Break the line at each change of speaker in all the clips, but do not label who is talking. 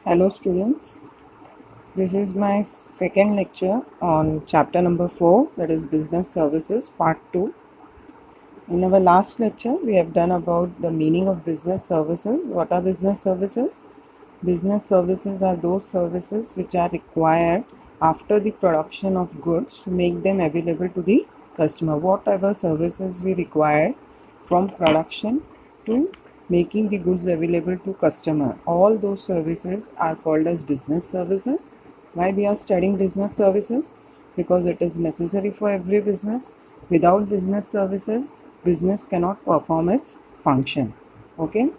Hello students, this is my second lecture on chapter number 4, that is business services part 2. In our last lecture we have done about the meaning of business services. What are business services? Business services are those services which are required after the production of goods to make them available to the customer. Whatever services we require from production to making the goods available to customer, all those services are called as business services. Why we are studying business services? Because it is necessary for every business. Without business services, business cannot perform its function. Okay.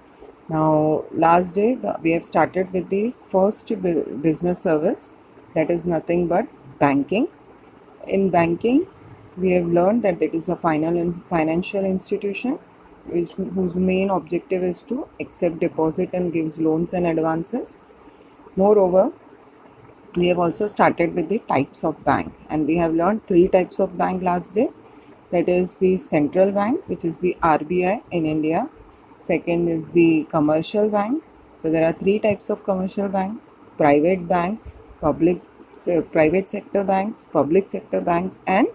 Now, last day we have started with the first business service, that is nothing but banking. In banking, we have learned that it is a financial institution whose main objective is to accept deposit and gives loans and advances. Moreover, we have also started with the types of bank, and we have learned three types of bank last day. That is the central bank, which is the RBI in India. Second is the commercial bank. So there are three types of commercial bank: private banks, private sector banks, public sector banks, and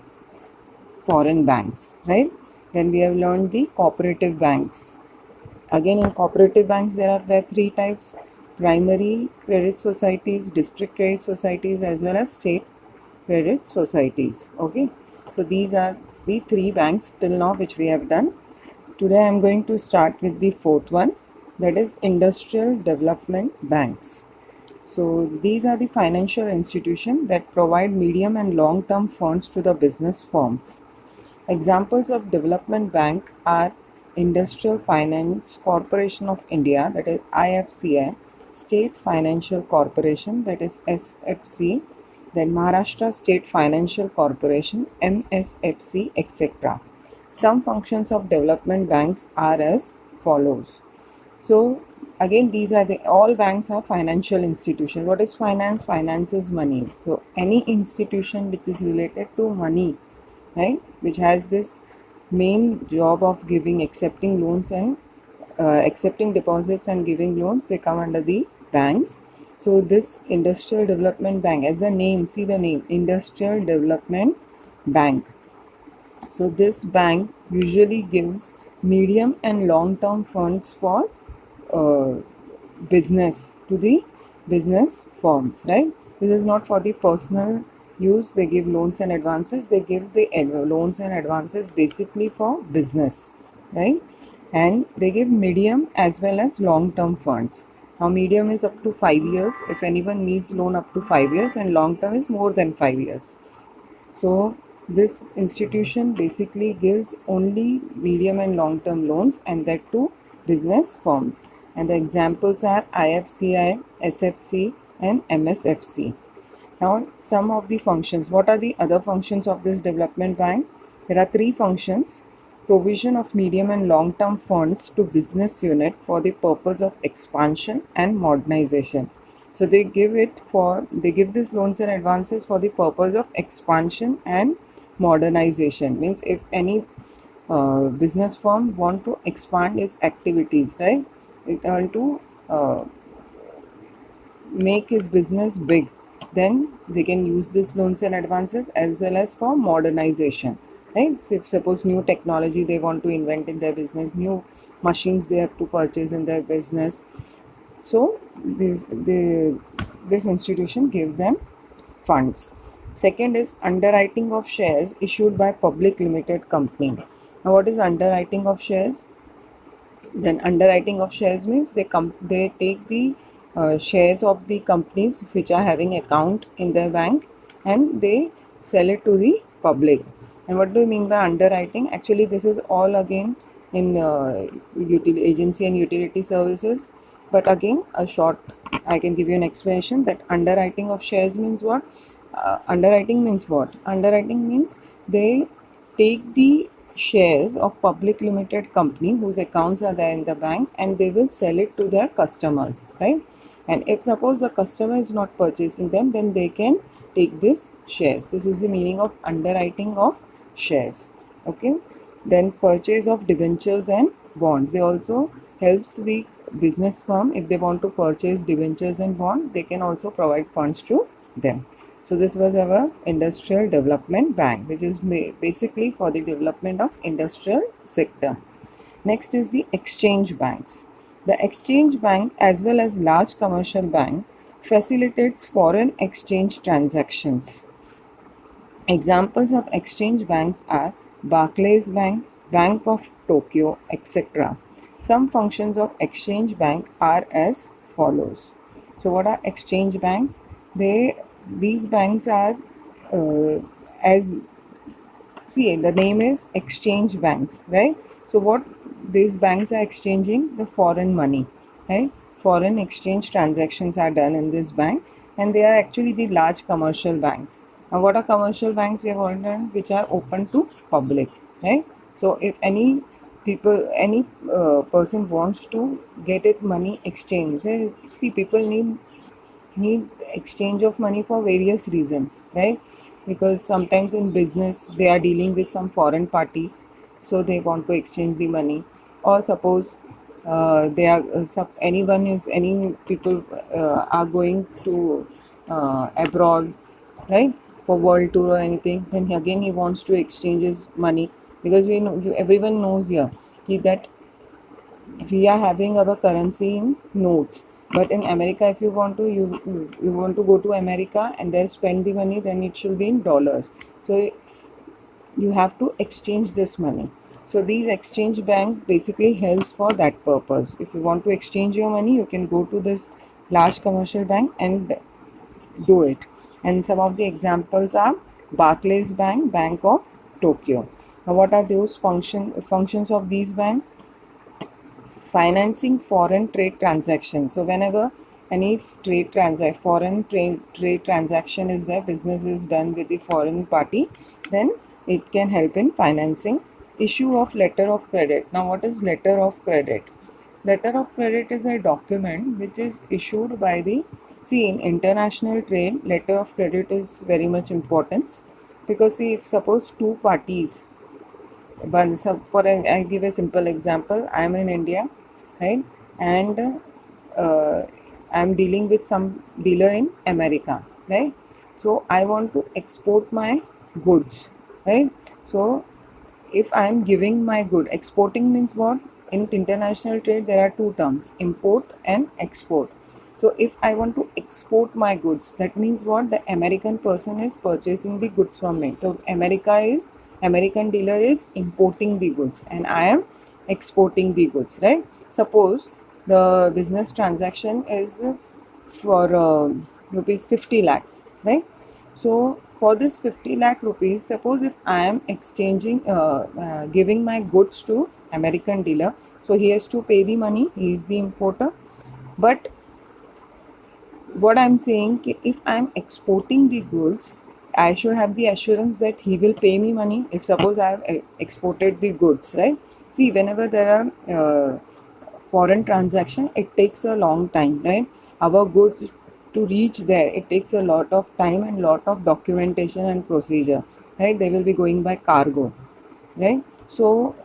foreign banks, right? Then we have learned the cooperative banks. Again, in cooperative banks there are three types: primary credit societies, district credit societies, as well as state credit societies. Okay, so these are the three banks till now which we have done. Today I am going to start with the fourth one, that is industrial development banks. So these are the financial institutions that provide medium and long term funds to the business firms. Examples of development bank are Industrial Finance Corporation of India, that is IFCI, State Financial Corporation, that is SFC, then Maharashtra State Financial Corporation, MSFC, etc. Some functions of development banks are as follows. So again, these are all banks are financial institutions. What is finance? Finance is money. So any institution which is related to money, right, which has this main job of accepting loans and accepting deposits and giving loans, they come under the banks. So this industrial development bank, as the name, see the name, industrial development bank. So this bank usually gives medium and long term funds for uh, business to the business firms, right? This is not for the personal use. They give loans and advances. They give the loans and advances basically for business, right? And they give medium as well as long term funds. Now medium is up to 5 years if anyone needs loan, up to 5 years, and long term is more than 5 years. So this institution basically gives only medium and long term loans, and that to business firms. And the examples are IFCI, SFC, and MSFC. Now, some of the functions. What are the other functions of this development bank? There are three functions: provision of medium and long term funds to business unit for the purpose of expansion and modernization. So they give these loans and advances for the purpose of expansion and modernization. Means if any business firm want to expand its activities, right, it want to make his business big, then they can use this loans and advances, as well as for modernization, right? So if suppose new technology they want to invent in their business, new machines they have to purchase in their business, so this institution give them funds. Second is underwriting of shares issued by public limited company. Now what is underwriting of shares? Then underwriting of shares means they take the shares of the companies which are having account in their bank, and they sell it to the public. And what do you mean by underwriting? Actually this is all again in agency and utility services, but again a short, I can give you an explanation that underwriting of shares means what. Underwriting means they take the shares of public limited company whose accounts are there in the bank, and they will sell it to their customers, right? And if suppose the customer is not purchasing them, then they can take this shares. This is the meaning of underwriting of shares. Okay. Then purchase of debentures and bonds. They also helps the business firm, if they want to purchase debentures and bond, they can also provide funds to them. So this was our Industrial Development Bank, which is basically for the development of industrial sector. Next is the exchange banks. The exchange bank as well as large commercial bank facilitates foreign exchange transactions. Examples of exchange banks are Barclays Bank, Bank of Tokyo, etc. Some functions of exchange bank are as follows. So what are exchange banks? These banks are as see, the name is exchange banks, right? So what these banks are exchanging? The foreign money, right? Foreign exchange transactions are done in this bank, and they are actually the large commercial banks. Now what are commercial banks? We have already done, which are open to public, right? So if any person wants to get it money exchange, see, people need exchange of money for various reasons, right? Because sometimes in business they are dealing with some foreign parties, so they want to exchange the money. Or suppose they are any people are going to abroad, right, for world tour or anything, then again he wants to exchange his money, because we know, everyone knows here that we are having our currency in notes. But in America, if you want to you want to go to America and then spend the money, then it should be in dollars. So you have to exchange this money. So these exchange bank basically helps for that purpose. If you want to exchange your money, you can go to this large commercial bank and do it. And some of the examples are Barclays Bank, Bank of Tokyo. Now what are those functions of these banks? Financing foreign trade transactions. So whenever any foreign trade transaction is there, business is done with the foreign party, then it can help in financing. Issue of letter of credit. Now what is letter of credit? Letter of credit is a document which is issued by the, see, in international trade, letter of credit is very much important, because see, if suppose two parties, but I give a simple example. I am in India, right, and I am dealing with some dealer in America, right. So I want to export my goods, right. So if I am giving my good, exporting means what? In international trade, there are two terms: import and export. So if I want to export my goods, that means what? The American person is purchasing the goods from me. So American dealer is importing the goods, and I am exporting the goods, right? Suppose the business transaction is for rupees 50 lakhs, right? So for this 50 lakh rupees, suppose if I am exchanging, giving my goods to American dealer, so he has to pay the money, he is the importer. But what I'm saying, if I'm exporting the goods, I should have the assurance that he will pay me money. If suppose I have exported the goods, right? See, whenever there are foreign transaction, it takes a long time, right? Our goods to reach there, it takes a lot of time and lot of documentation and procedure, right? They will be going by cargo, right? So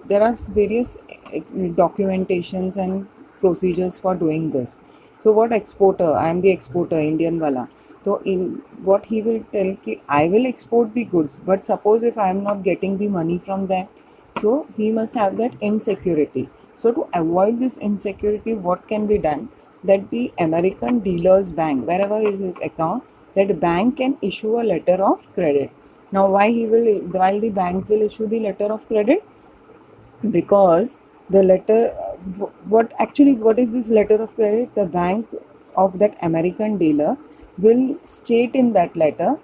there are various documentations and procedures for doing this. So what exporter, I am the exporter, Indian wala, so in what he will tell ki I will export the goods, but suppose if I am not getting the money from them, so he must have that insecurity. So to avoid this insecurity, what can be done? That the American dealer's bank, wherever is his account, that bank can issue a letter of credit. Now while the bank will issue the letter of credit, because the letter, what is this letter of credit? The bank of that American dealer will state in that letter,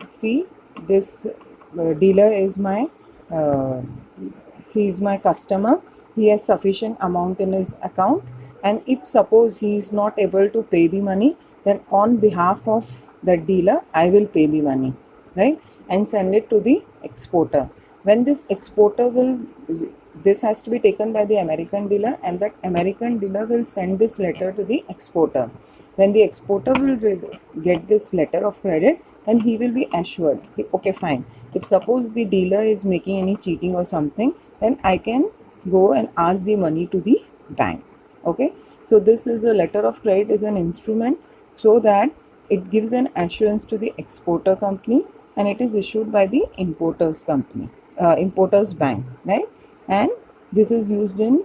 see, this dealer is my uh, he is my customer, he has sufficient amount in his account, and if suppose he is not able to pay the money, then on behalf of the dealer I will pay the money, right, and send it to the exporter. When this exporter will, this has to be taken by the American dealer, and that American dealer will send this letter to the exporter. When the exporter will get this letter of credit, then he will be assured, okay, fine, if suppose the dealer is making any cheating or something, then I can go and ask the money to the bank. Okay, So this is a letter of credit is an instrument so that it gives an assurance to the exporter company, and it is issued by the importers company, importers bank, right? And this is used in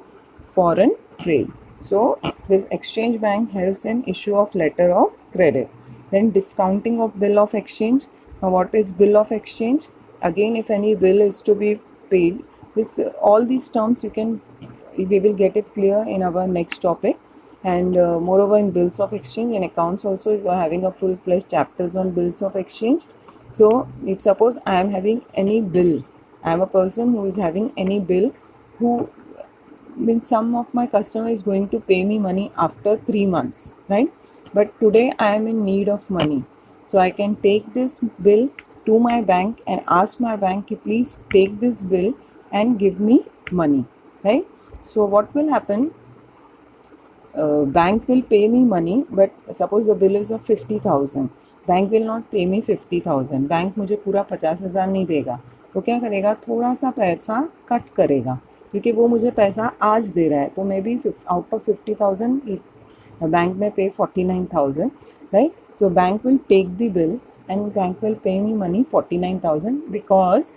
foreign trade. So this exchange bank helps in issue of letter of credit. Then discounting of bill of exchange. Now what is bill of exchange? Again, if any bill is to be paid, this all these terms we will get it clear in our next topic. And moreover, in bills of exchange and accounts also, you are having a full-fledged chapters on bills of exchange. So if suppose I am having any bill, I am a person who is having any bill, who means some of my customer is going to pay me money after 3 months, right? But today I am in need of money, so I can take this bill to my bank and ask my bank to please take this bill and give me money, right? So what will happen, bank will pay me money, but suppose the bill is of 50,000, bank will not पे मी 50,000, bank मुझे पूरा 50,000 नहीं देगा, तो क्या करेगा, थोड़ा सा पैसा कट करेगा, क्योंकि वो मुझे पैसा आज दे रहा है, तो maybe out of 50,000 bank में pay 49,000, right? So bank will take the bill and bank will pay me money 49,000 because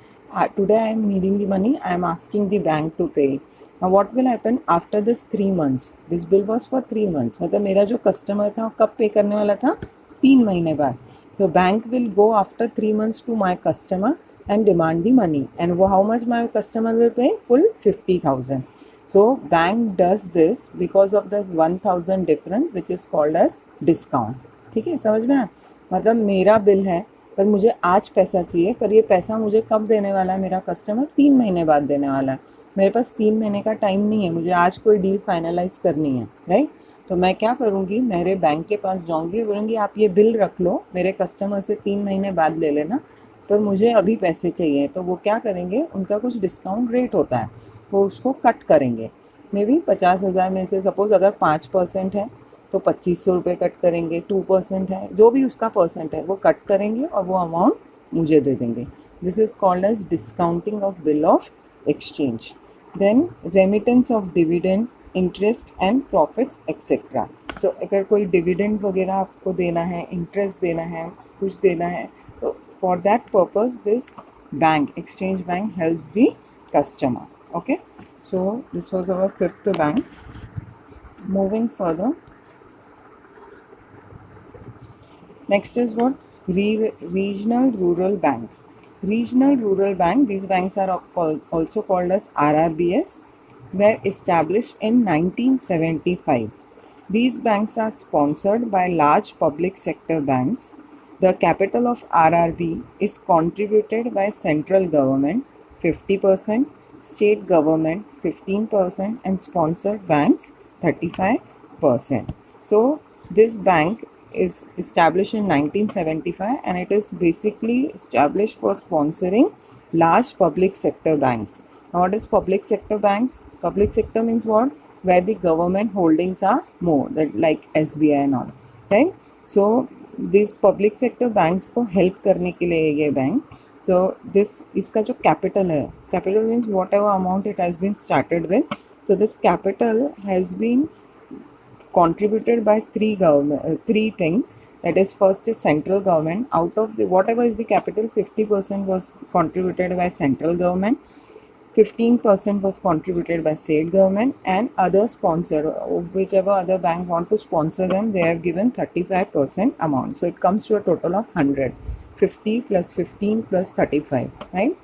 today I am needing the money, I am asking the bank to pay. Now what will happen after this 3 months? This bill was for 3 months, मतलब मेरा जो customer था कब पे करने वाला था, 3 महीने बाद. तो bank will go after 3 months to my customer and demand the money, and how much my customer will pay? Full 50,000. So bank does this because of the 1,000 difference which is called as discount. ठीक है, समझ में आया? मतलब मेरा bill है पर मुझे आज पैसा चाहिए, पर ये पैसा मुझे कब देने वाला है मेरा कस्टमर? 3 महीने बाद देने वाला है. मेरे पास 3 महीने का टाइम नहीं है, मुझे आज कोई डील फाइनलाइज करनी है, राइट? तो मैं क्या करूँगी, मेरे बैंक के पास जाऊँगी, बोलूँगी आप ये बिल रख लो, मेरे कस्टमर से 3 महीने बाद ले लेना, पर मुझे अभी पैसे चाहिए. तो वो क्या करेंगे, उनका कुछ डिस्काउंट रेट होता है, वो उसको कट करेंगे. मे बी 50,000 में से सपोज अगर 5% है तो 2,500 रुपये कट करेंगे, 2% है, जो भी उसका परसेंट है वो कट करेंगे और वो अमाउंट मुझे दे देंगे. This is called as discounting of bill of exchange. Then remittance of dividend, interest and profits etcetera. So अगर कोई डिविडेंड वगैरह आपको देना है, इंटरेस्ट देना है, कुछ देना है, तो for that purpose this bank, exchange bank helps the customer. Okay, so this was our fifth bank. Moving further, next is what? Regional Rural Bank. Regional Rural Bank, these banks are also called as RRBS, were established in 1975. These banks are sponsored by large public sector banks. The capital of RRB is contributed by central government 50%, state government 15%, and sponsored banks 35%. So this bank is established in 1975 and it is basically established for sponsoring large public sector banks. Now what is public sector banks? Public sector means what? Where the government holdings are more, that like SBI and all, right? So these public sector banks को help करने के लिए ये bank. So this इसका जो capital है, capital means whatever amount it has been started with. So this capital has been contributed by three things. That is, first is central government. Out of the whatever is the capital, 50% was contributed by central government, 15% was contributed by state government, and other sponsor, whichever other bank want to sponsor them, they have given 35% amount. So it comes to a total of 100. 50 plus 15 plus 35, right?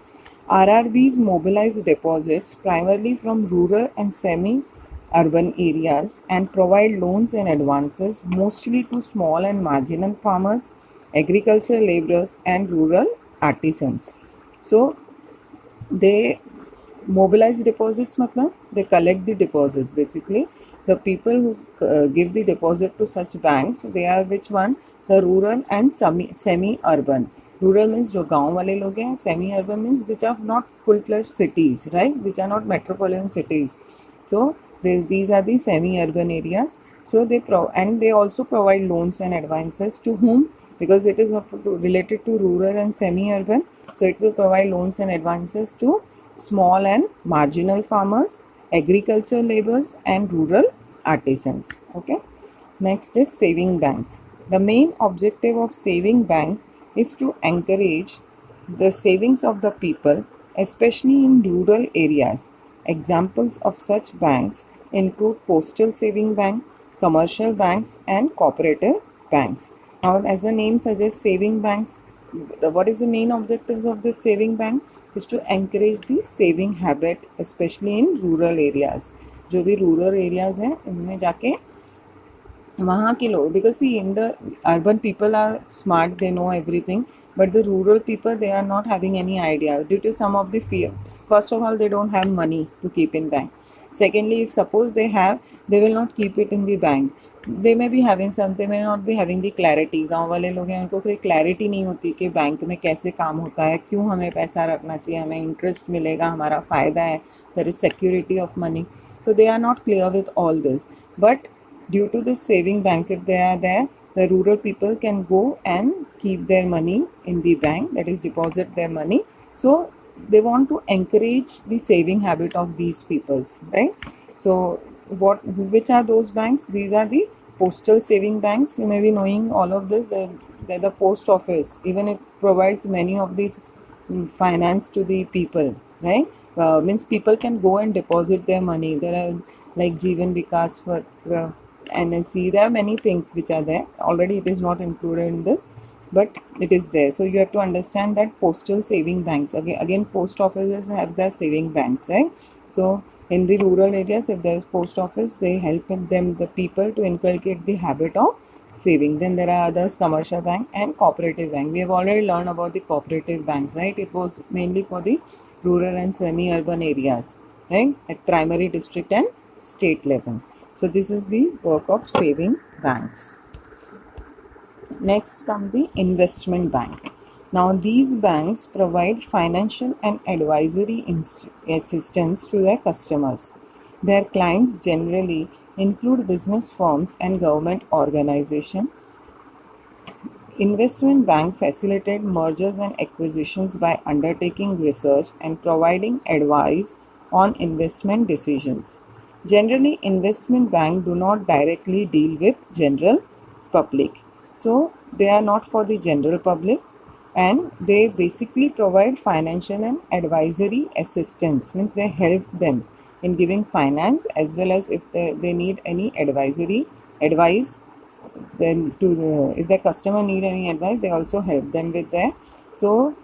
RRBs mobilize deposits primarily from rural and semi-urban areas and provide loans and advances mostly to small and marginal farmers, agricultural laborers, and rural artisans. So they mobilize deposits, matlab they collect the deposits. Basically, the people who give the deposit to such banks, they are which one? The rural and semi-urban. Rural means जो गाँव वाले लोग हैं, semi-urban means which are not full-fledged cities, right? Which are not metropolitan cities. So these are the semi-urban areas. So they also provide loans and advances to whom? Because it is related to rural and semi-urban. So it will provide loans and advances to small and marginal farmers, agricultural laborers, and rural artisans. Okay. Next is saving banks. The main objective of saving bank is to encourage the savings of the people, especially in rural areas. Examples of such banks include postal saving bank, commercial banks, and cooperative banks. Now, as the name suggests, saving banks, what is the main objectives of this saving bank is to encourage the saving habit, especially in rural areas. जो भी rural areas हैं उनमें जाके वहाँ के लोग, because see in the urban people are smart, they know everything, but the rural people, they are not having any idea due to some of the fears. First of all, they don't have money to keep in bank. Secondly, if suppose they have, they will not keep it in the bank. They may be having some, they may not be having the clarity. गांव वाले लोग हैं, उनको कोई clarity नहीं होती कि bank में कैसे काम होता है, क्यों हमें पैसा रखना चाहिए, हमें interest मिलेगा, हमारा फ़ायदा है, there is security of money. So they are not clear with all this. But due to the saving banks, if they are there, the rural people can go and keep their money in the bank, that is deposit their money. So they want to encourage the saving habit of these peoples, right? So which are those banks? These are the postal saving banks. You may be knowing all of this. They're the post office. Even it provides many of the finance to the people, right? Means people can go and deposit their money. There are like Jeevan Vikas for NSC. There are many things which are there. Already it is not included in this, but it is there. So you have to understand that postal saving banks. Again post offices have their saving banks, right? So in the rural areas, if there is post office, they help them, the people, to inculcate the habit of saving. Then there are others, commercial bank and cooperative bank. We have already learned about the cooperative banks, right? It was mainly for the rural and semi-urban areas, right? At primary, district and state level. So this is the work of saving banks. Next comes the investment bank. Now these banks provide financial and advisory assistance to their customers. Their clients generally include business firms and government organizations. Investment bank facilitate mergers and acquisitions by undertaking research and providing advice on investment decisions. Generally, investment bank do not directly deal with general public. So they are not for the general public, and they basically provide financial and advisory assistance. Means they help them in giving finance, as well as if they need any advice, then if the customer need any advice, they also help them with that. So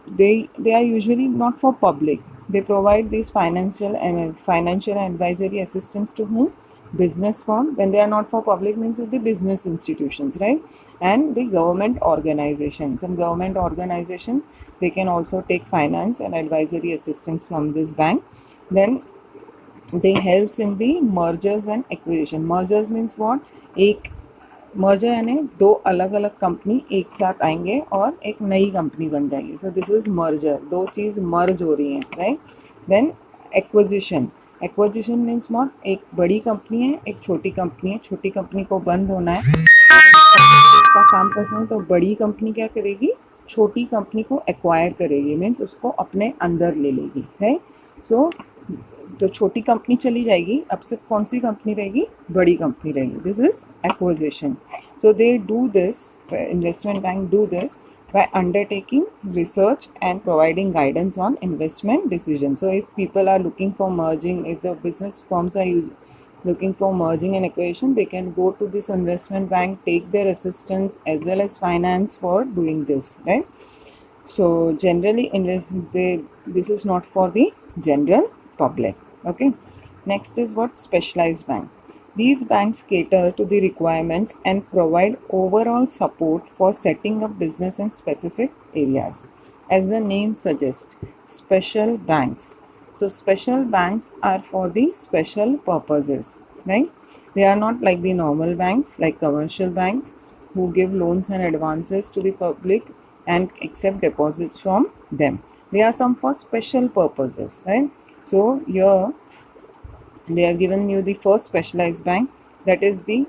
they are usually not for public. They provide these financial advisory assistance to whom? Business firm. When they are not for public, means with the business institutions, right? And the government organization. Some government organization, they can also take finance and advisory assistance from this bank. Then they helps in the mergers and acquisition. Mergers means what? एक merger यानी दो अलग अलग company एक साथ आएंगे और एक नई कंपनी बन जाएगी. So this is merger. दो चीज़ मर्ज हो रही हैं, right? Then acquisition means what? एक बड़ी कंपनी है, एक छोटी कंपनी है. छोटी कंपनी को बंद होना है, उसका काम पसंद है, तो बड़ी कंपनी क्या करेगी? छोटी कंपनी को एक्वायर करेगी, मीन्स उसको अपने अंदर ले लेगी, राइट? सो तो छोटी कंपनी चली जाएगी, अब सिर्फ कौन सी कंपनी रहेगी? बड़ी कंपनी रहेगी. This is acquisition. So they do this, investment bank do this by undertaking research and providing guidance on investment decisions. So if people are looking for merging, if the business firms are looking for merging and acquisition, they can go to this investment bank, take their assistance as well as finance for doing this, right? So generally this is not for the general public. Okay. Next is what? Specialized bank. These banks cater to the requirements and provide overall support for setting up business in specific areas. As the name suggests, special banks. So special banks are for the special purposes, right? They are not like the normal banks, like commercial banks, who give loans and advances to the public and accept deposits from them. They are some for special purposes, right? So here they are given you the first specialized bank, that is the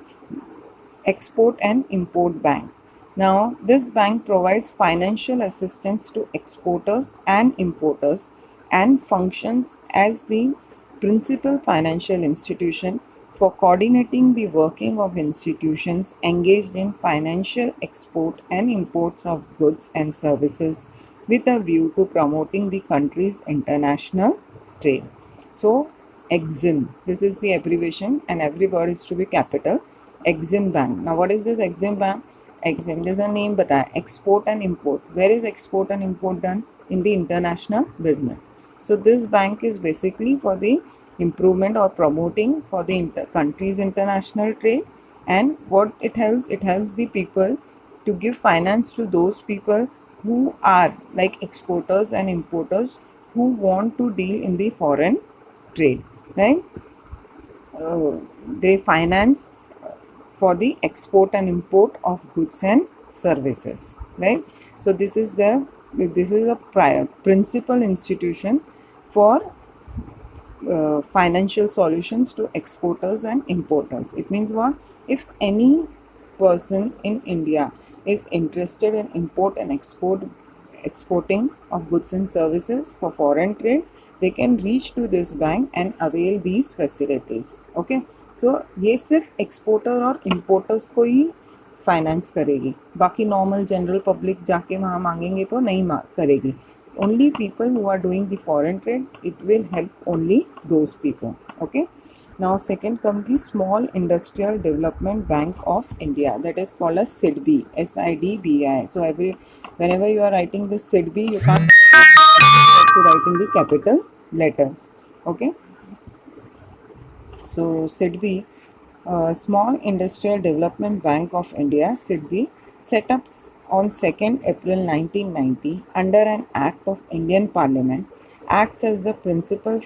Export and Import Bank. Now this bank provides financial assistance to exporters and importers and functions as the principal financial institution for coordinating the working of institutions engaged in financial export and imports of goods and services with a view to promoting the country's international trade. So, EXIM, this is the abbreviation, and every word is to be capital. EXIM Bank. Now, what is this EXIM Bank? EXIM, there's a name बताया, export and import. Where is export and import done? In the international business. So this bank is basically for the improvement or promoting for the country's international trade. And what it helps the people to give finance to those people who are like exporters and importers who want to deal in the foreign trade, right? They finance for the export and import of goods and services, right? So this is a principal institution for financial solutions to exporters and importers. It means what? If any person in India is interested in exporting of goods and services for foreign trade, they can reach to this bank and avail these facilities. Okay, so ये सिर्फ exporter और importers को ही finance करेगी, बाकी normal general public जाके वहाँ मांगेंगे तो नहीं करेगी. Only people who are doing the foreign trade, it will help only those people. Okay, now second comes the Small Industrial Development Bank of India, that is called as SIDBI, SIDBI. So whenever you are writing this SIDBI, you can't have to write in the capital letters. Okay, so SIDBI, Small Industrial Development Bank of India, SIDBI, set up on 2nd April 1990 under an Act of Indian Parliament, acts as the principal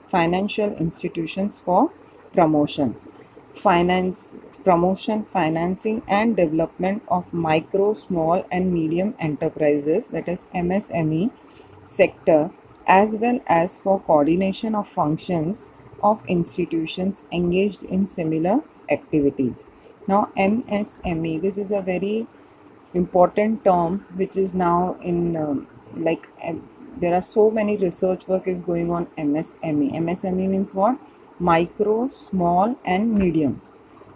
financial institutions for promotion, financing and development of micro, small and medium enterprises, that is MSME sector, as well as for coordination of functions of institutions engaged in similar activities. Now MSME, this is a very important term which is now in there are so many research work is going on MSME. MSME means what? Micro, small and medium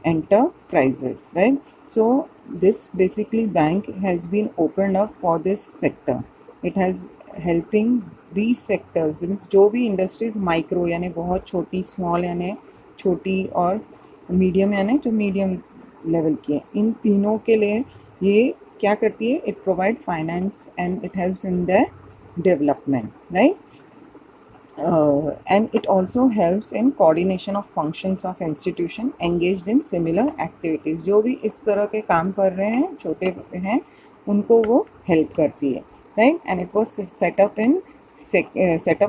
enterprises, right? So this basically bank has been opened up for this sector. It has helping these sectors, means जो भी industries micro यानी बहुत छोटी, small यानी छोटी और medium यानी जो मीडियम लेवल की है, इन तीनों के लिए ये क्या करती है? It provide finance and it helps in the development, right? And it also helps in coordination of functions of institution engaged in similar activities. जो भी इस तरह के काम कर रहे हैं, छोटे हैं, उनको वो help करती है, right? And it was set up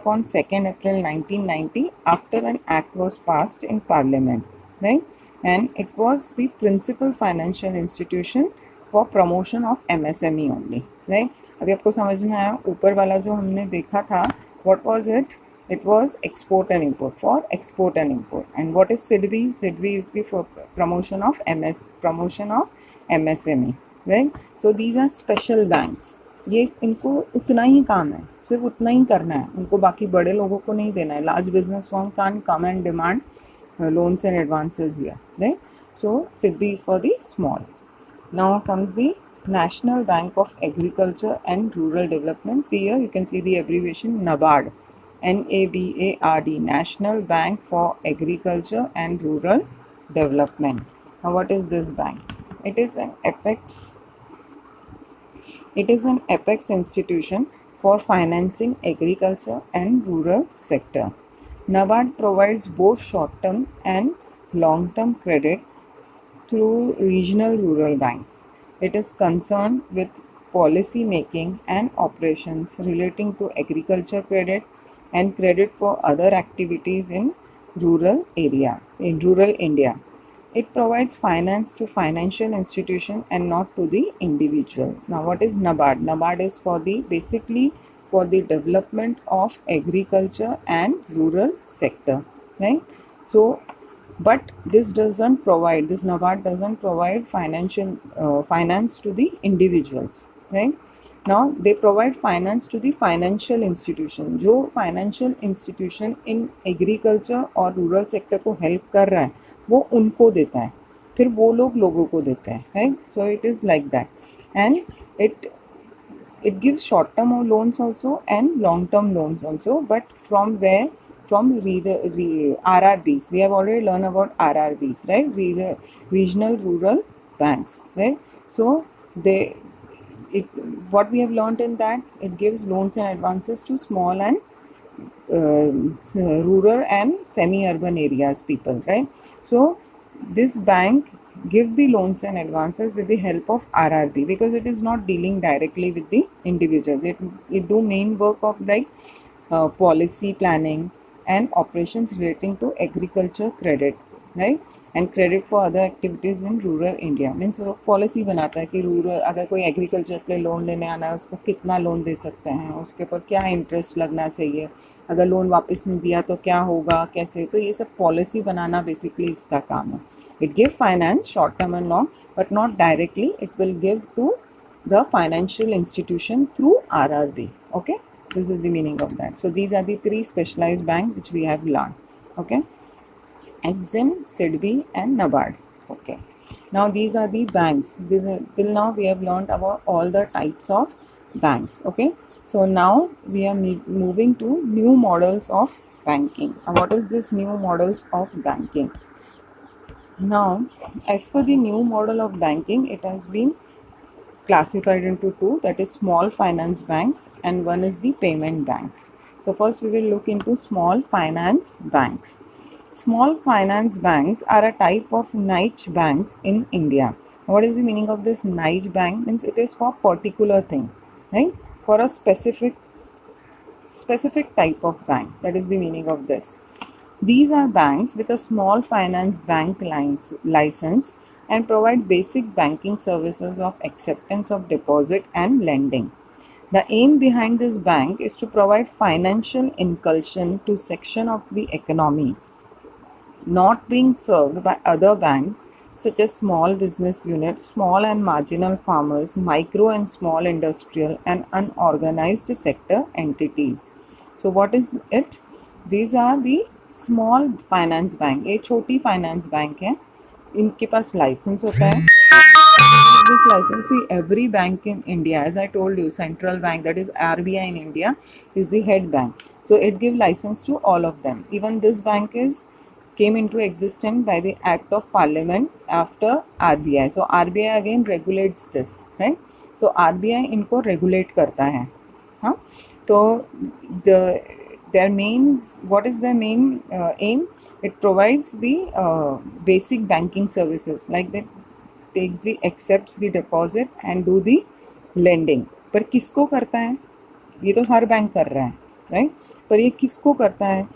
on 2nd April 1990 after an act was passed in Parliament, right? And it was the principal financial institution for promotion of MSME only, right? अभी आपको समझ में आया? ऊपर वाला जो हमने देखा था, what was it? It was export and import, for export and import. And what is SIDBI? SIDBI is the for promotion of MSME, right? So these are special banks. ये इनको उतना ही काम है, सिर्फ उतना ही करना है उनको, बाकी बड़े लोगों को नहीं देना है. Large business firm can't come and demand loans and advances here, right? So SIDBI is for the small. Now comes the National Bank of Agriculture and Rural Development. See here, you can see the abbreviation NABARD. NABARD, National Bank for Agriculture and Rural Development. Now what is this bank? It is an apex institution for financing agriculture and rural sector. NABARD provides both short-term and long-term credit through regional rural banks. It is concerned with policy making and operations relating to agriculture credit and credit for other activities in rural India. It provides finance to financial institution and not to the individual. Now what is NABARD? NABARD is basically for the development of agriculture and rural sector, right? So but this NABARD doesn't provide finance to the individuals, right? Now they provide finance to the financial institution. जो financial institution in agriculture और rural sector को help कर रहा है, वो उनको देता है, फिर वो लोग लोगों को देते हैं, right? So it is like that. And it gives short term loans also and long term loans also, but from where? From RRBs. We have already learned about RRBs, right? Regional rural banks, right? So they it what we have learned in that, it gives loans and advances to small and rural and semi-urban areas people, right? So this bank give the loans and advances with the help of RRB, because it is not dealing directly with the individual. It do main work of like policy planning and operations relating to agriculture credit, right? And credit for other activities in rural India. Means वो policy बनाता है कि rural अगर कोई agriculture के लिए loan लेने आना है उसको कितना लोन दे सकते हैं, उसके ऊपर क्या इंटरेस्ट लगना चाहिए, अगर लोन वापस नहीं दिया तो क्या होगा, कैसे. तो ये सब पॉलिसी बनाना बेसिकली इसका काम है. It give finance short term and long, but not directly. It will give to the financial institution through RRB. Okay, this is the meaning of that. So these are the three specialized banks which we have learned. Okay, Exim, SIDBI and NABARD. Okay, now these are the banks. Till now we have learned about all the types of banks. Okay, so now we are moving to new models of banking. Now what is this new models of banking? Now as per the new model of banking, it has been classified into two, that is small finance banks and one is the payment banks. So first we will look into small finance banks. Small finance banks are a type of niche banks in India. What is the meaning of this niche bank? Means it is for particular thing, right? For a specific type of bank. That is the meaning of this. These are banks with a small finance bank license and provide basic banking services of acceptance of deposit and lending. The aim behind this bank is to provide financial inclusion to section of the economy not being served by other banks such as small business units, small and marginal farmers, micro and small industrial and unorganized sector entities. So what is it? These are the small finance bank. ये छोटी finance bank है, इनके पास license होता है. This license, see, every bank in India, as I told you, central bank, that is RBI in India, is the head bank. So it gives license to all of them. Even this bank came into existence by the Act of Parliament after RBI. So RBI again regulates this, right? So RBI इनको regulate करता है, हाँ. तो their main, what is their main aim? It provides the basic banking services, like that takes the accepts the deposit and do the lending. पर किसको करता है? ये तो हर बैंक कर रहा है, राइट? पर ये किसको करता है?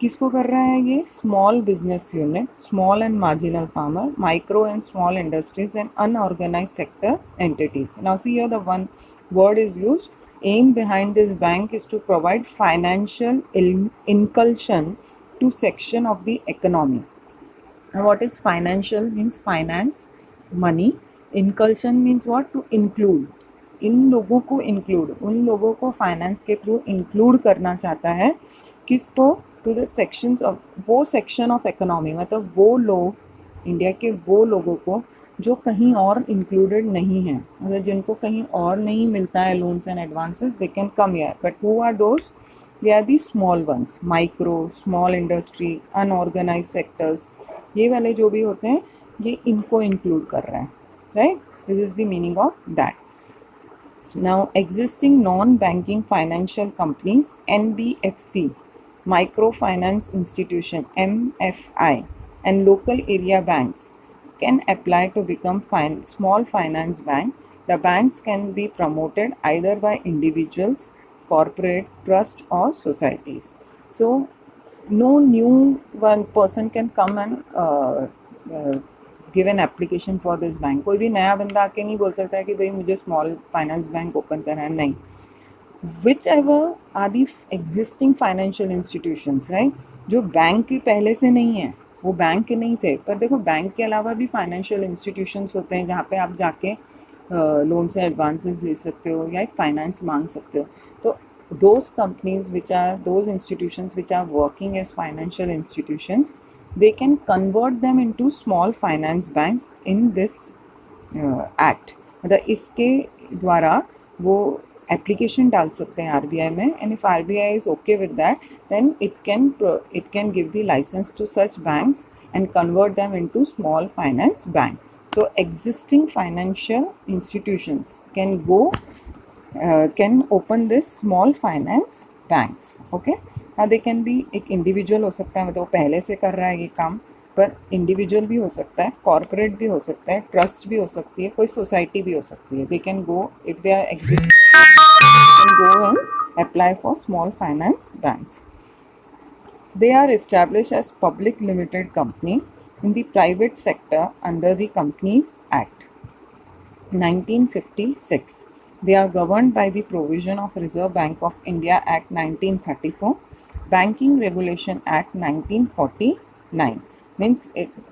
किसको कर रहा है ये? Small business unit, small and marginal farmer, micro and small industries and unorganised sector entities. Now see here the one word is used. Aim behind this bank is to provide financial inclusion to section of the economy. Now what is financial? Means finance, money. Inclusion means what? To include. इन लोगों को include, उन लोगों को finance के through include करना चाहता है. किसको? To the sections of, वो section of economy, मतलब वो लोग, इंडिया के वो लोगों को जो कहीं और इंक्लूडेड नहीं है, मतलब जिनको कहीं और नहीं मिलता है loans and advances, they can come here. But who are those? They are the small ones, micro, small industry, unorganised sectors. ये वाले जो भी होते हैं ये इनको इंक्लूड कर रहा है, right? This is the meaning of that. Now existing non-banking financial companies, NBFC, microfinance institution, MFI, and local area banks can apply to become small finance bank. The banks can be promoted either by individuals, corporate, trust or societies. So no new one person can come and give an application for this bank. कोई भी नया बंदा आके नहीं बोल सकता है कि भाई मुझे स्मॉल फाइनेंस बैंक ओपन करना है, नहीं. Whichever are the existing financial institutions, right? जो बैंक के पहले से नहीं है, वो बैंक के नहीं थे, पर देखो बैंक के अलावा भी फाइनेंशियल इंस्टीट्यूशंस होते हैं जहाँ पे आप जाके लोन से एडवांसेस ले सकते हो या एक फाइनेंस मांग सकते हो. तो those companies which are, those institutions which are working as financial institutions, they can convert them into small finance banks in this act. मतलब इसके द्वारा वो एप्लीकेशन डाल सकते हैं आरबीआई में, and if RBI is okay with that then it can give the licence to such banks and convert them into small finance bank. So existing financial institutions can open this small finance banks. Okay, now they can be एक individual हो सकता है, मतलब वो पहले से कर रहा है ये काम, पर इंडिविजुअल भी हो सकता है, कॉर्पोरेट भी हो सकता है, ट्रस्ट भी हो सकती है, कोई सोसाइटी भी हो सकती है. They can go if they are exist can go and apply for small finance banks. They are established as public limited company in the private sector under the Companies Act 1956. They are governed by the provision of Reserve Bank of India Act 1934, Banking Regulation Act 1949. Means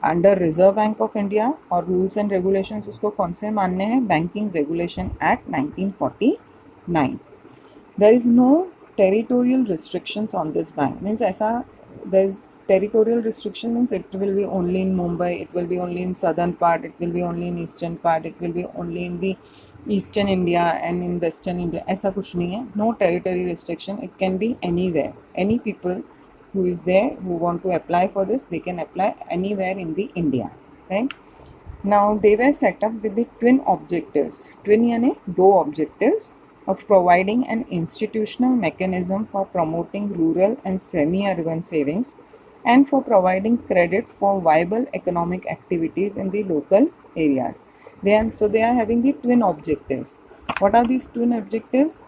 under reserve bank of India, और rules and regulations उसको कौन से मानने हैं? Banking regulation act 1949. There is no territorial restrictions on this bank. Means ऐसा there is territorial restriction means it will be only in Mumbai, it will be only in southern part, it will be only in eastern part, it will be only in the eastern India and in western India. ऐसा कुछ नहीं है. No territory restriction. It can be anywhere. Any people who is there who want to apply for this, they can apply anywhere in the India. Right? Now they were set up with the twin objectives. Twin यानी दो objectives of providing an institutional mechanism for promoting rural and semi-urban savings and for providing credit for viable economic activities in the local areas. They are having the twin objectives. What are these twin objectives?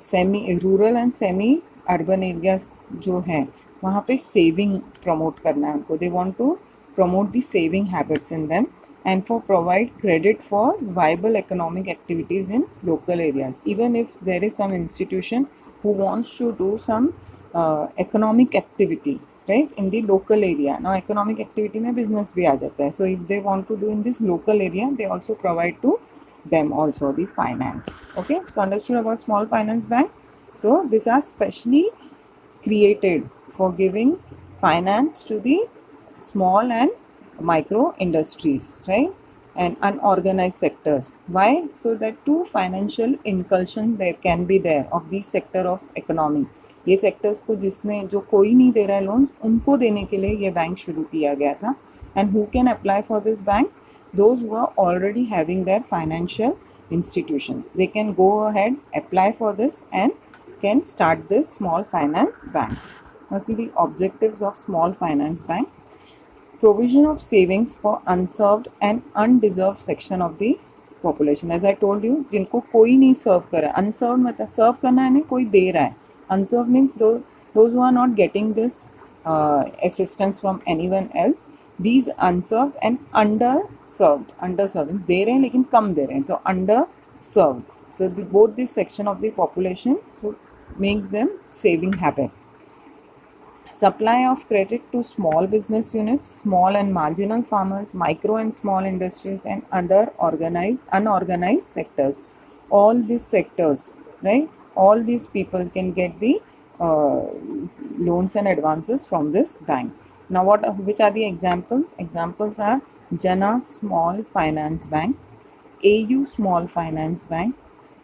Semi-rural and semi-urban areas जो हैं वहाँ पे saving promote करना है उनको. They want to promote the saving habits in them and for provide credit for viable economic activities in local areas. Even if there is some institution who wants to do some economic activity, right, in the local area. Now economic activity में business भी आ जाता है. So if they want to do in this local area, they also provide to them also the finance. Okay, so understood about small finance bank. So these are specially created for giving finance to the small and micro industries, right, and unorganized sectors. Why? So that to financial inclusion there can be there of the sector of economy. ये sectors को जिसने जो कोई नहीं दे रहा है loans, उनको देने के लिए ये बैंक शुरू किया गया था. And who can apply for this banks? Those who are already having their financial institutions. They can go ahead, apply for this and can start this small finance banks. Now see the objectives of small finance bank. Provision of savings for unserved and undeserved section of the population. As I told you, जिनको कोई नहीं सर्व कर रहा है. Unserved मतलब सर्व करना है नहीं, कोई दे रहा है. Unserved means those who are not getting this assistance from anyone else. These unserved and underserved दे रहे हैं लेकिन कम दे रहे हैं. So underserved. So both this section of the population to make them saving habit. Supply of credit to small business units, small and marginal farmers, micro and small industries, and other unorganized sectors. All these sectors, right? All these people can get the loans and advances from this bank. Now, which are the examples? Examples are Jana Small Finance Bank, AU Small Finance Bank,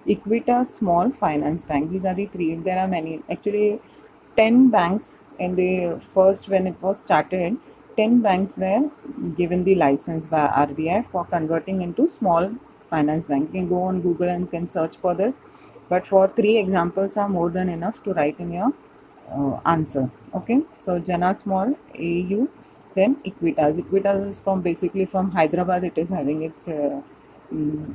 Equitas Small Finance Bank. These are the three. There are many. Actually, 10 banks in the first, when it was started, 10 banks were given the license by RBI for converting into small finance bank. You can go on Google and can search for this. But for 3 examples are more than enough to write in your answer. Okay, so Jana Small, AU, then Equitas. Equitas is from basically from Hyderabad. It is having its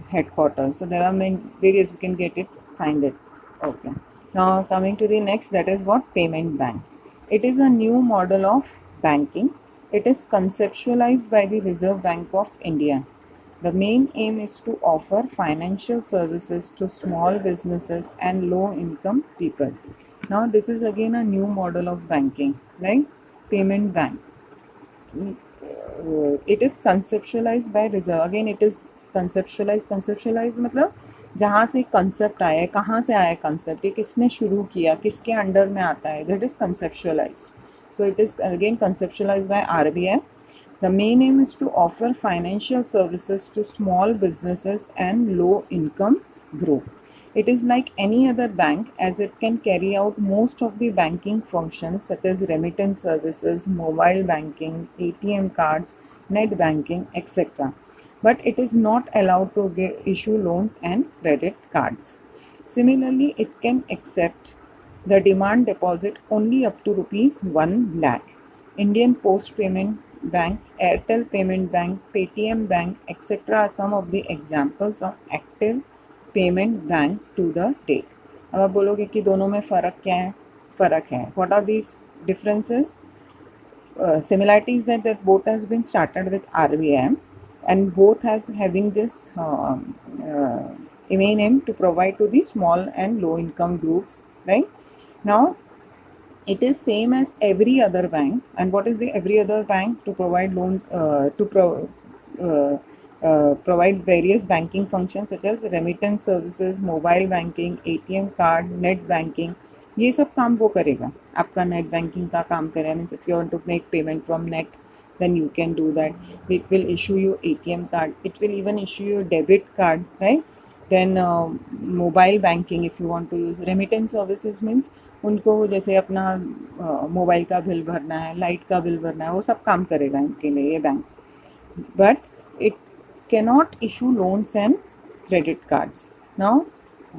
headquarters. So there are many various. You can get it, find it. Okay. Now coming to the next, that is what? Payment bank. It is a new model of banking. It is conceptualized by the Reserve Bank of India. The main aim is to offer financial services to small businesses and low-income people. Now, this is again a new model of banking, right? Payment bank. It is conceptualized by Reserve. Again, it is conceptualized. Conceptualized मतलब जहाँ से concept आया है, कहाँ से आया concept, ये किसने शुरू किया, किसके अंडर में आता है, that is conceptualized. So it is again conceptualized by RBI. The main aim is to offer financial services to small businesses and low income group. It is like any other bank as it can carry out most of the banking functions such as remittance services, mobile banking, ATM cards, net banking, etc. But it is not allowed to issue loans and credit cards. Similarly, it can accept the demand deposit only up to rupees 1 lakh. Indian Post Payment Bank, Airtel Payment Bank, Paytm Bank, etc. are some of the examples of active payment bank to the date. अब आप बोलोगे कि दोनों में फ़र्क क्या है? फ़र्क है. What are these differences? Similarities that both has been started with RBM and both having this main aim to provide to the small and low income groups, right? Now it is same as every other bank. And what is the every other bank? To provide loans, provide various banking functions such as remittance services, mobile banking, ATM card, net banking. ये सब काम वो करेगा. आपका net banking का काम करेगा. Means if you want to make payment from net, then you can do that. It will issue you ATM card. It will even issue you debit card, right? Then mobile banking, if you want to use remittance services, means उनको जैसे अपना mobile का bill भरना है, light का bill भरना है, वो सब काम करेगा इनके लिए ये bank. But it cannot issue loans and credit cards. Now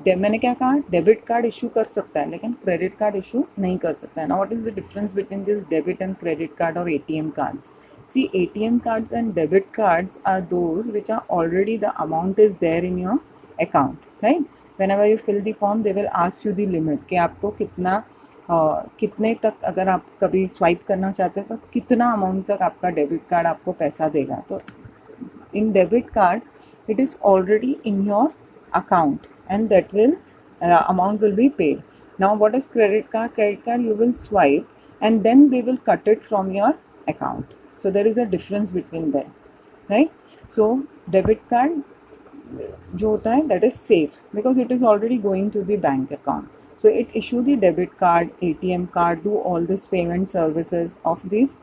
मैंने क्या कहा? डेबिट कार्ड इशू कर सकता है लेकिन क्रेडिट कार्ड इशू नहीं कर सकता है. Now what is the difference between this debit and credit card और ATM cards? See, ATM cards and debit cards are those which are already the amount is there in your account, right? Whenever you fill the form, they will ask you the limit कि आपको कितना कितने तक अगर आप कभी swipe करना चाहते हैं तो कितना अमाउंट तक आपका डेबिट कार्ड आपको पैसा देगा. तो in debit card it is already in your account and that will amount will be paid. Now what is credit card? Credit card you will swipe and then they will cut it from your account. So there is a difference between them, right? So debit card जो होता है that is safe because it is already going to the bank account. So it issue the debit card, ATM card, do all this payment services of this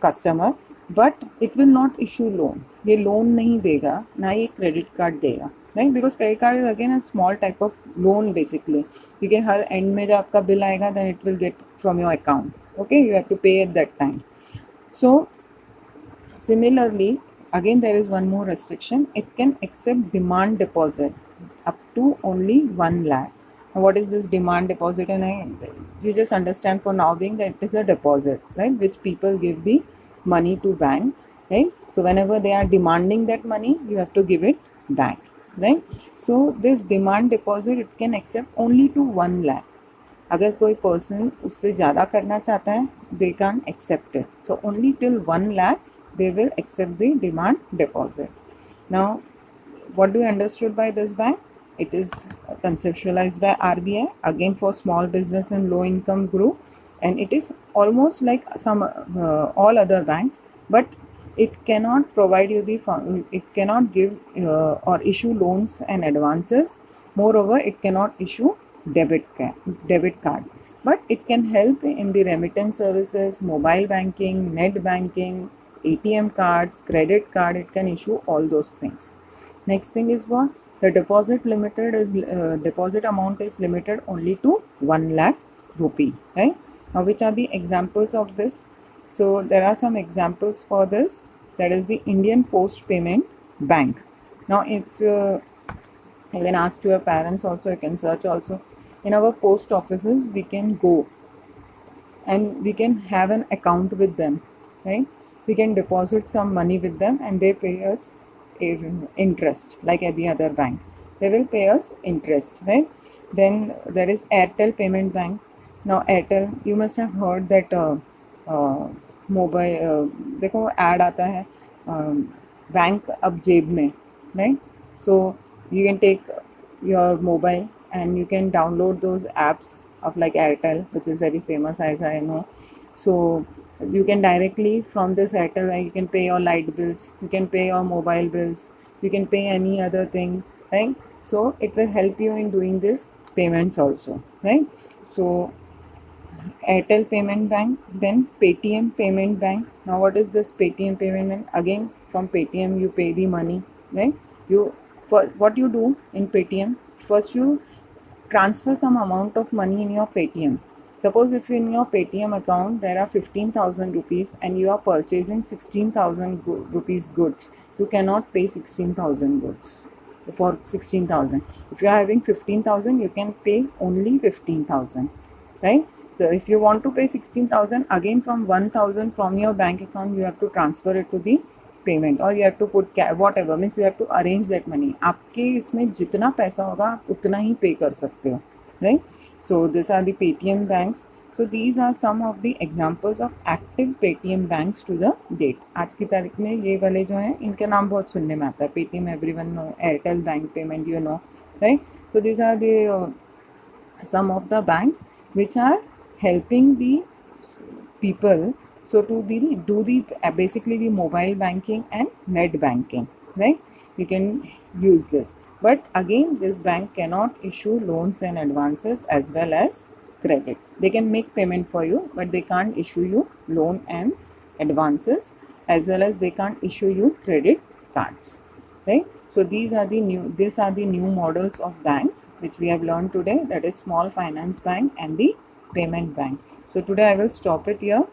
customer, but it will not issue loan. ये loan नहीं देगा, ना ये credit card देगा, right? Because credit card is again a small type of loan basically. क्योंकि हर end में जब आपका bill आएगा then it will get from your account. Okay, you have to pay at that time. So similarly, again there is one more restriction. It can accept demand deposit up to only 1 lakh. Now what is this demand deposit? And you just understand for now being that it is a deposit, right, which people give the money to bank, right? So whenever they are demanding that money, you have to give it back, right? So this demand deposit, it can accept only to 1 lakh. अगर कोई person उससे ज़्यादा करना चाहता है, they can't accept it. So only till 1 lakh they will accept the demand deposit. Now, what do you understood by this bank? It is conceptualized by RBI again for small business and low income group, and it is almost like some all other banks, but it cannot provide you the it cannot give or issue loans and advances. Moreover, it cannot issue debit card, but it can help in the remittance services, mobile banking, net banking, ATM cards, credit card. It can issue all those things. Next thing is what? The deposit limited is deposit amount is limited only to 1 lakh rupees, right? Now which are the examples of this? So there are some examples for this. That is the Indian Post Payment Bank. Now if you can ask to your parents also, you can search also. In our post offices we can go and we can have an account with them, right? We can deposit some money with them and they pay us interest like any other bank. They will pay us interest, right? Then there is Airtel Payment Bank. Now Airtel, you must have heard that mobile देखो add आता है bank अब जेब में, right? So you can take your mobile and you can download those apps of like Airtel, which is very famous as I know. So you can directly from this Airtel, you can pay your light bills, you can pay your mobile bills, you can pay any other thing, right? So it will help you in doing this payments also, right? So Airtel Payment Bank, then Paytm Payment Bank. Now what is this Paytm Payment Bank? Again, from Paytm you pay the money, right? You, for what you do in Paytm, first you transfer some amount of money in your Paytm. Suppose if in your Paytm account there are 15,000 rupees and you are purchasing 16,000 rupees goods, you cannot pay 16,000 goods for 16,000. If you are having 15,000, you can pay only 15,000, right? So if you want to pay 16,000, again from 1,000 from your bank account, you have to transfer it to the payment, or you have to put whatever, means you have to arrange that money. आपके इसमें जितना पैसा होगा आप उतना ही पे कर सकते हो, right? So these are the Paytm banks. So these are some of the examples of active Paytm banks to the date. आज की तारीख में ये वाले जो हैं इनके नाम बहुत सुनने में आता है. Paytm everyone know, Airtel bank payment you know, right? So these are the some of the banks which are helping the people so to do the basically the mobile banking and net banking, right? You can use this, but again this bank cannot issue loans and advances as well as credit. They can make payment for you, but they can't issue you loan and advances, as well as they can't issue you credit cards, right? So these are the new models of banks which we have learned today, that is small finance bank and the payment bank. So today I will stop it here.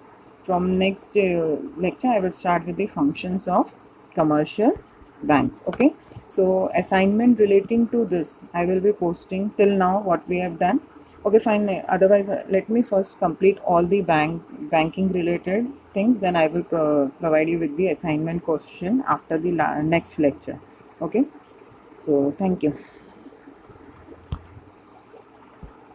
From next lecture I will start with the functions of commercial banks. Okay, so assignment relating to this I will be posting. Till now what we have done, okay fine, otherwise let me first complete all the banking related things, then I will provide you with the assignment question after the next lecture. Okay, so thank you.